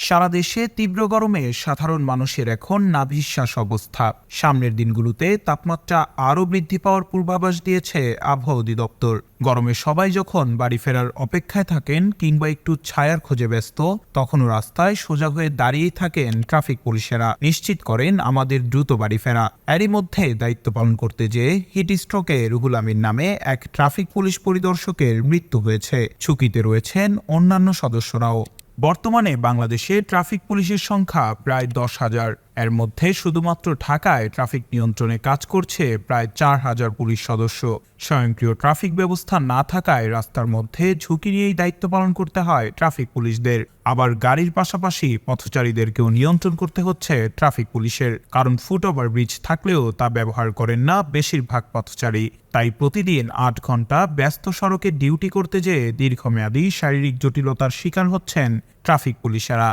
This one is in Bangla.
সারা দেশে তীব্র গরমে সাধারণ মানুষের এখন নাভিশ্বাস অবস্থা। সামনের দিনগুলোতে তাপমাত্রা আরও বৃদ্ধি পাওয়ার পূর্বাভাস দিয়েছে আবহাওয়া অধিদপ্তর। গরমে সবাই যখন বাড়ি ফেরার অপেক্ষায় থাকেন কিংবা একটু ছায়ার খোঁজে ব্যস্ত, তখনও রাস্তায় সোজা হয়ে দাঁড়িয়েই থাকেন ট্রাফিক পুলিশেরা, নিশ্চিত করেন আমাদের দ্রুত বাড়ি ফেরা। এরই মধ্যে দায়িত্ব পালন করতে যেয়ে হিট স্ট্রোকে রুহুল আমিন নামে এক ট্রাফিক পুলিশ পরিদর্শকের মৃত্যু হয়েছে। ঝুঁকিতে রয়েছেন অন্যান্য সদস্যরাও। বর্তমানে বাংলাদেশে ট্রাফিক পুলিশের সংখ্যা প্রায় 10,000। এর মধ্যে শুধুমাত্র ঢাকায় ট্রাফিক নিয়ন্ত্রণে কাজ করছে প্রায় 4,000 পুলিশ সদস্য। স্বয়ংক্রিয় ট্রাফিক ব্যবস্থা না থাকায় রাস্তার মধ্যে ঝুঁকি নিয়েই দায়িত্ব পালন করতে হয় ট্রাফিক পুলিশদের। আবার গাড়ির পাশাপাশি পথচারীদেরকেও নিয়ন্ত্রণ করতে হচ্ছে ট্রাফিক পুলিশের, কারণ ফুটওভার ব্রিজ থাকলেও তা ব্যবহার করেন না বেশিরভাগ পথচারী। তাই প্রতিদিন 8 ঘন্টা ব্যস্ত সড়কে ডিউটি করতে যেয়ে দীর্ঘমেয়াদী শারীরিক জটিলতার শিকার হচ্ছেন ট্রাফিক পুলিশেরা।